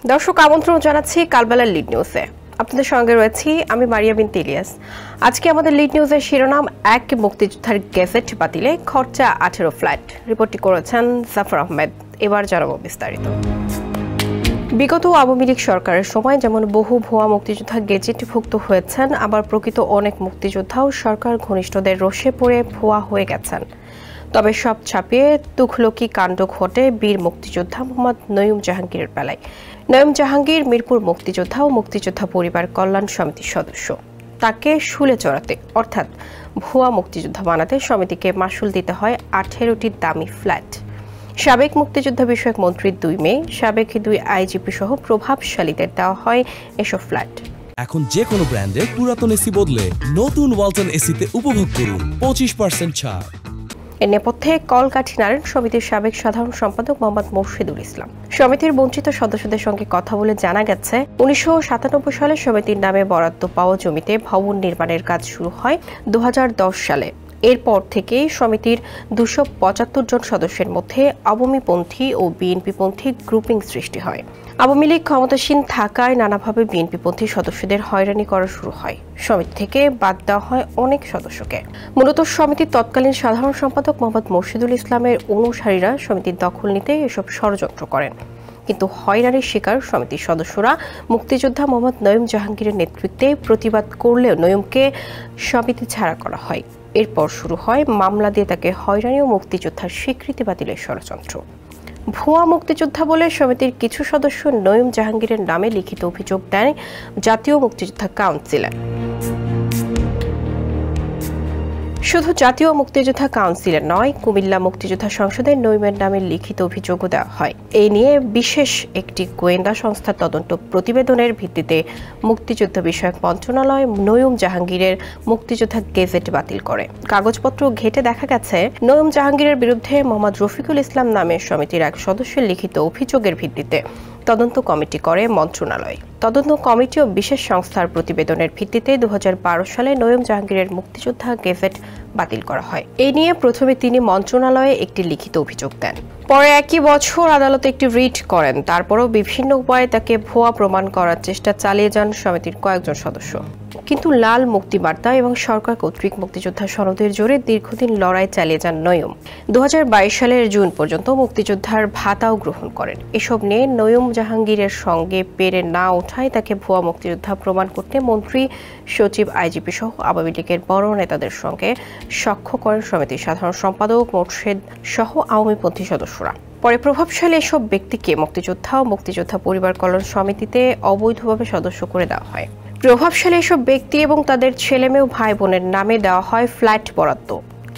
দর্শক আমন্ত্রণ জানাচ্ছি কালবেলার লিড নিউজে। আপনাদের সঙ্গে রয়েছি আমি মারিয়া বিনতে ইলিয়াস। আজকে আমাদের লিড নিউজের শিরোনাম, এক মুক্তিযোদ্ধার গেজেট বাতিলে খরচা 18 ফ্ল্যাট। রিপোর্টটি করেছেন জাফর আহমেদ। এবার জানাবো বিস্তারিত। বিগত আওয়ামী লীগ সরকারের সময় যেমন বহু ভুয়া মুক্তিযোদ্ধা গেজেটভুক্ত হয়েছেন, আবার প্রকৃত অনেক মুক্তিযোদ্ধাও সরকার ঘনিষ্ঠদের রোষে পড়ে ভুয়া হয়ে গেছেন। তবে সব ছাপিয়ে তুঘলকি কাণ্ড ঘটে বীর মুক্তিযোদ্ধা মোহাম্মদ নঈম জাহাঙ্গীরের বেলায়। নঈম জাহাঙ্গীর মিরপুর মুক্তিযোদ্ধা ও মুক্তিযোদ্ধা পরিবার কল্যাণ সমিতির সদস্য। তাকে শুলে চড়াতে অর্থাৎ ভুয়া মুক্তিযোদ্ধা বানাতে সমিতিকে মাশুল দিতে হয় 18টি দামি ফ্ল্যাট। সাবেক মুক্তিযোদ্ধা বিষয়ক মন্ত্রীর 2 মেয়ে, সাবেক 2 আইজিপি সহ প্রভাবশালীদের দেওয়া হয় এসব ফ্ল্যাট। এখন যে কোনো ব্র্যান্ডের পুরাতন এসি বদলে নতুন ওয়ালটন এসিতে উপভোগ করুন 25% ছাড়। এর নেপথ্যে কলকাঠি নারায়ণ সমিতির সাবেক সাধারণ সম্পাদক মোহাম্মদ মোর্শেদুল ইসলাম। সমিতির বঞ্চিত সদস্যদের সঙ্গে কথা বলে জানা গেছে, 1997 সালে সমিতির নামে বরাদ্দ পাওয়া জমিতে ভবন নির্মাণের কাজ শুরু হয় 2010 সালে। এরপর থেকেই সমিতির 275 জন সদস্যের মধ্যে আওয়ামীপন্থী ও বিএনপিপন্থী গ্রুপিং সৃষ্টি হয়। আওয়ামী লীগ ক্ষমতাসীন থাকায় নানাভাবে বিএনপিপন্থী সদস্যদের হয়রানি করা শুরু হয়। সমিতি থেকে বাদ দেওয়া হয় অনেক সদস্যকে। মূলত সমিতির তৎকালীন সাধারণ সম্পাদক মোহাম্মদ মোর্শেদুল ইসলামের অনুসারীরা সমিতির দখল নিতে এসব ষড়যন্ত্র করেন। কিন্তু হয়রানির শিকার সমিতির সদস্যরা মুক্তিযোদ্ধা মোহাম্মদ নঈম জাহাঙ্গীরের নেতৃত্বে প্রতিবাদ করলেও নঈমকে সমিতি ছাড়া করা হয়। এরপর শুরু হয় মামলা দিয়ে তাকে হয়রানি ও মুক্তিযোদ্ধার স্বীকৃতি বাতিলের ষড়যন্ত্র। ভুয়া মুক্তিযোদ্ধা বলে সমিতির কিছু সদস্য নঈম জাহাঙ্গীরের নামে লিখিত অভিযোগ দেয় জাতীয় মুক্তিযোদ্ধা কাউন্সিলে। শুধু জাতীয় মুক্তিযোদ্ধা কাউন্সিলে নয়, কুমিল্লা মুক্তিযোদ্ধা সংসদের নঈমের নামে লিখিত অভিযোগও দেওয়া হয়। এই নিয়ে বিশেষ একটি গোয়েন্দা সংস্থার তদন্ত প্রতিবেদনের ভিত্তিতে মুক্তিযোদ্ধা বিষয়ক মন্ত্রণালয় নঈম জাহাঙ্গীরের মুক্তিযোদ্ধা গেজেট বাতিল করে। কাগজপত্র ঘেঁটে দেখা গেছে, নঈম জাহাঙ্গীরের বিরুদ্ধে মোহাম্মদ রফিকুল ইসলাম নামে সমিতির এক সদস্যের লিখিত অভিযোগের ভিত্তিতে তদন্ত কমিটি করে মন্ত্রণালয়। তদন্ত কমিটি ও বিশেষ সংস্থার প্রতিবেদনের ভিত্তিতে 2012 সালে নঈম জাহাঙ্গীরের মুক্তিযোদ্ধা গেজেট বাতিল করা হয়। এই নিয়ে প্রথমে তিনি মন্ত্রণালয়ে একটি লিখিত অভিযোগ দেন। পরে একই বছর আদালতে একটি রিট করেন। তারপরও বিভিন্ন উপায়ে তাকে ভুয়া প্রমাণ করার চেষ্টা চালিয়ে যান সমিতির কয়েকজন সদস্য। কিন্তু লাল মুক্তিবার্তা এবং সরকার কর্তৃক মুক্তিযোদ্ধা সনদের জোরে দীর্ঘদিন লড়াই চালিয়ে যান নঈম। 2022 সালের জুন পর্যন্ত মুক্তিযোদ্ধার ভাতাও গ্রহণ করেন। এসব নিয়ে নঈম জাহাঙ্গীরের সঙ্গে পেরে না ওঠায় তাকে ভুয়া মুক্তিযোদ্ধা প্রমাণ করতে মন্ত্রী, সচিব, আইজিপি সহ আওয়ামী লীগের বড় নেতাদের সঙ্গে সাক্ষ্য করেন সমিতির সাধারণ সম্পাদক মোর্শেদ সহ আওয়ামীপন্থী সদস্যরা। পরে প্রভাবশালী এসব ব্যক্তিকে মুক্তিযোদ্ধা ও মুক্তিযোদ্ধা পরিবার কল্যাণ সমিতিতে অবৈধভাবে সদস্য করে দেওয়া হয়। প্রভাবশালী এসব ব্যক্তি এবং তাদের ছেলেমেয়ে ও ভাই বোনের নামে দেওয়া হয় ফ্ল্যাট বরাদ্দ।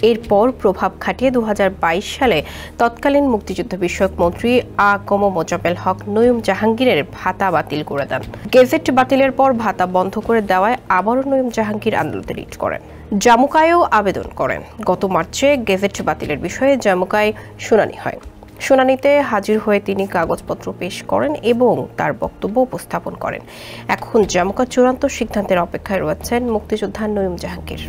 এরপর প্রভাব খাটিয়ে 2022 সালে তৎকালীন মুক্তিযুদ্ধ বিষয়ক মন্ত্রী আ.ক.ম মোজাম্মেল হক নঈম জাহাঙ্গীরের ভাতা বাতিল করে দেন। গেজেট বাতিলের পর ভাতা বন্ধ করে দেওয়ায় আবারও নঈম জাহাঙ্গীর আদালতে রিট করেন। জামুকায়ও আবেদন করেন। গত মার্চে গেজেট বাতিলের বিষয়ে জামুকায় শুনানি হয়। শুনানিতে হাজির হয়ে তিনি কাগজপত্র পেশ করেন এবং তার বক্তব্য উপস্থাপন করেন। এখন জামুকা চূড়ান্ত সিদ্ধান্তের অপেক্ষায় রয়েছেন মুক্তিযোদ্ধা নঈম জাহাঙ্গীর।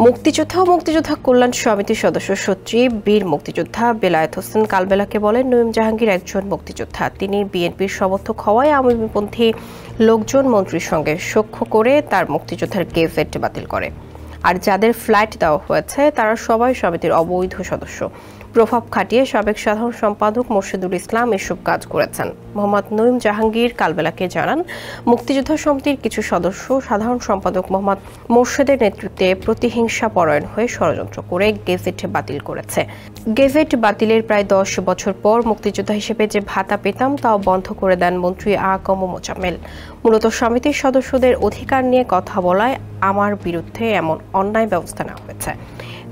মুক্তিযোদ্ধা ও মুক্তিযোদ্ধা কল্যাণ সমিতির সদস্য সচিব বীর মুক্তিযোদ্ধা বেলায়েত হোসেন কালবেলাকে বলেন, নঈম জাহাঙ্গীর একজন মুক্তিযোদ্ধা। তিনি বিএনপির সমর্থক হওয়ায় আওয়ামীপন্থী লোকজন মন্ত্রীর সঙ্গে সখ্য করে তার মুক্তিযোদ্ধার গেজেট বাতিল করে। আর যাদের ফ্ল্যাট দেওয়া হয়েছে তারা সবাই সমিতির অবৈধ সদস্য। প্রভাব খাটিয়ে সাবেক সাধারণ সম্পাদক মোর্শেদুল ইসলাম এসব কাজ করেছেন। মোহাম্মদ নঈম জাহাঙ্গীর কালবেলাকে জানান, মুক্তিযোদ্ধা সমিতির কিছু সদস্য সাধারণ সম্পাদক মোহাম্মদ মোর্শেদের নেতৃত্বে প্রতিহিংসা পরায়ণ হয়ে ষড়যন্ত্র করে গেজেট বাতিল করেছে। গেজেট বাতিলের প্রায় 10 বছর পর মুক্তিযোদ্ধা হিসেবে যে ভাতা পেতাম তাও বন্ধ করে দেন মন্ত্রী আ.ক.ম মোজাম্মেল। মূলত সমিতির সদস্যদের অধিকার নিয়ে কথা বলায় আমার বিরুদ্ধে এমন অন্যায় ব্যবস্থা নেওয়া হয়েছে।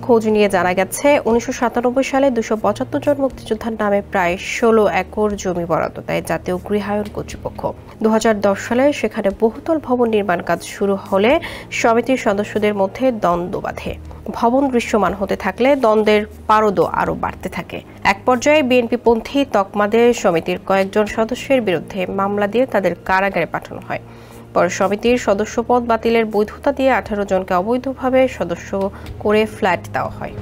খোঁজ নিয়ে জানা গেছে, 1997 সালে 275 জন মুক্তিযোদ্ধার নামে প্রায় 16 একর জমি বরাদ্দ দেয় জাতীয় গৃহায়ণ কর্তৃপক্ষ। 2010 সালে সেখানে বহুতল ভবন নির্মাণ কাজ শুরু হলে সমিতির সদস্যদের মধ্যে দ্বন্দ্ব বাধে। ভবন দৃশ্যমান হতে থাকলে দ্বন্দ্বের পারদও আরও বাড়তে থাকে। এক পর্যায়ে বিএনপিপন্থী তকমাদের সমিতির কয়েকজন সদস্যের বিরুদ্ধে মামলা দিয়ে তাদের কারাগারে পাঠানো হয়। পরে সমিতির সদস্যপদ বাতিলের বৈধতা দিয়ে 18 জনকে অবৈধভাবে সদস্য করে ফ্ল্যাট দেওয়া হয়।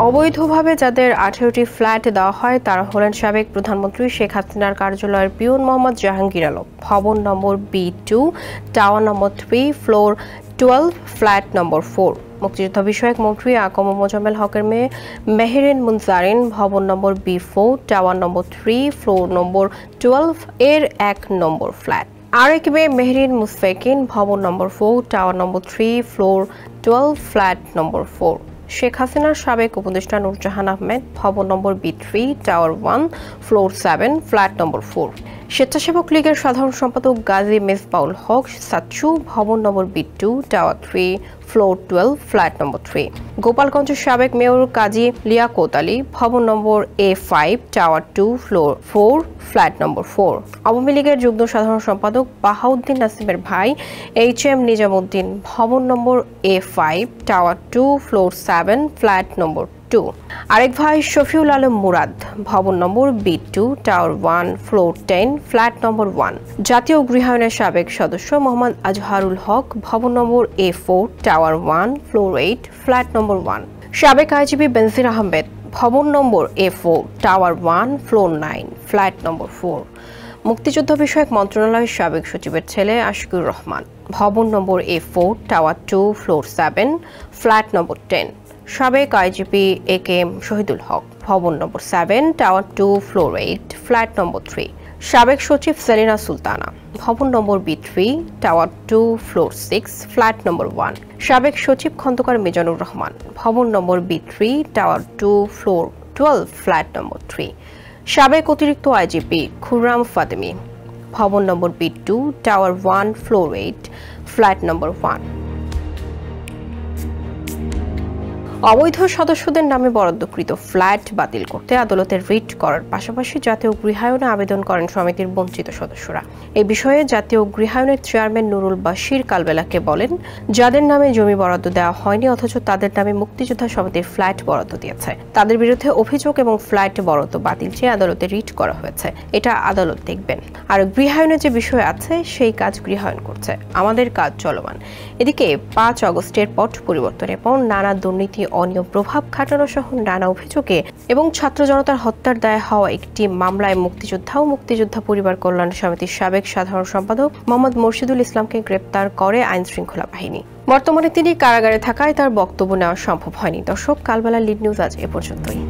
অবৈধভাবে যাদের 18টি ফ্ল্যাট দেওয়া হয় তারা হলেন সাবেক প্রধানমন্ত্রী শেখ হাসিনার কার্যালয়ের পিয়ন মোহাম্মদ জাহাঙ্গীর আলম, ভবন নম্বর B2, টাওয়ার নম্বর 3, ফ্লোর 12, ফ্ল্যাট নম্বর 4। মুক্তিযুদ্ধ বিষয়ক মন্ত্রী আকম মোজাম্মেল হকের মেয়ে মেহেরিন মুনজারিন, ভবন নম্বর B4, টাওয়ার নম্বর 3, ফ্লোর নম্বর 12 এর 1 নম্বর ফ্ল্যাট। আরেক মেয়ে মেহেরিন মুসফেকিন, ভবন নম্বর 4, টাওয়ার নম্বর 3, ফ্লোর 12, ফ্ল্যাট নম্বর 4। শেখ হাসিনার সাবেক উপদেষ্টা নুরজাহান আহমেদ, ভবন নম্বর B3, টাওয়ার 1, ফ্লোর 7, ফ্ল্যাট নম্বর 4। স্বেচ্ছাসেবক লীগের সাধারণ সম্পাদক গাজী মেজবাউল হক সাচ্চু, ভবন নম্বর B2, টাওয়ার 3, ফ্লোর 12, ফ্ল্যাট নম্বর 3। গোপালগঞ্জের সাবেক মেয়র কাজী লিয়াকত আলী, ভবন নম্বর A5, টাওয়ার 2, ফ্লোর 4, ফ্ল্যাট নম্বর 4। আওয়ামী লীগের যুগ্ম সাধারণ সম্পাদক বাহাউদ্দিন নাসিমের ভাই HM নিজামুদ্দিন, ভবন নম্বর A5, টাওয়ার 2, ফ্লোর 7, ফ্ল্যাট নম্বর 2। আরেক ভাই শফিউল আলম মুরাদ, ভবন নম্বর B2, টাওয়ার 1, ফ্লোর 10, ফ্ল্যাট নম্বর 1। জাতীয় গৃহায়নের সাবেক সদস্য মোহাম্মদ আজহারুল হক, ভবন নম্বর A4, টাওয়ার 1, ফ্লোর 8, ফ্ল্যাট নম্বর 1। সাবেক আইজিপি বেনজির আহমেদ, ভবন নম্বর A4, টাওয়ার 1, ফ্লোর 9, ফ্ল্যাট নম্বর 4। মুক্তিযুদ্ধ বিষয়ক মন্ত্রণালয়ের সাবেক সচিবের ছেলে আশিকুর রহমান, ভবন নম্বর A4, টাওয়ার 2, ফ্লোর 7, ফ্ল্যাট নম্বর 10। সাবেক আইজিপি AKM শহীদুল হক, ভবন নম্বর 7, টাওয়ার 2, ফ্লোর 8, ফ্ল্যাট নম্বর 3। সাবেক সচিব সেলিনা সুলতানা, ভবন নম্বর B3, টাওয়ার 2, ফ্লোর 6, ফ্ল্যাট নম্বর 1। সাবেক সচিব খন্দকার মিজানুর রহমান, ভবন নম্বর B3, টাওয়ার 2, ফ্লোর 12, ফ্ল্যাট নম্বর 3। সাবেক অতিরিক্ত আইজিপি খুররাম ফাতেমি, ভবন নম্বর B2, টাওয়ার 1, ফ্লোর 8, ফ্ল্যাট নম্বর 1। অবৈধ সদস্যদের নামে বরাদ্দকৃত ফ্ল্যাট বাতিল করতে আদালতে রিট করার পাশাপাশি জাতীয় গৃহায়নে আবেদন করেন সমিতির বঞ্চিত সদস্যরা। এই বিষয়ে জাতীয় গৃহায়নের চেয়ারম্যান নুরুল বাশির কালবেলাকে বলেন, যাদের নামে জমি বরাদ্দ দেওয়া হয়নি অথচ তাদের নামে মুক্তিযোদ্ধা সমিতির ফ্ল্যাট বরাদ্দ দিয়েছে, তাদের বিরুদ্ধে অভিযোগ এবং ফ্ল্যাট বরাদ্দ বাতিল চেয়ে আদালতে রিট করা হয়েছে। এটা আদালত দেখবেন। আর গৃহায়নে যে বিষয় আছে সেই কাজ গৃহায়ন করছে, আমাদের কাজ চলমান। এদিকে 5 আগস্টের পট পরিবর্তনের পর নানা দুর্নীতি, অনিয়ম, প্রভাব খাটানো সহ নানা অভিযোগে এবং ছাত্র জনতার হত্যার দায়ে হওয়া একটি মামলায় মুক্তিযোদ্ধা ও মুক্তিযোদ্ধা পরিবার কল্যাণ সমিতির সাবেক সাধারণ সম্পাদক মোহাম্মদ মুর্শিদুল ইসলামকে গ্রেপ্তার করে আইন শৃঙ্খলা বাহিনী। বর্তমানে তিনি কারাগারে থাকায় তার বক্তব্য নেওয়া সম্ভব হয়নি। দর্শক, কালবেলা লিড নিউজ আজ এ পর্যন্তই।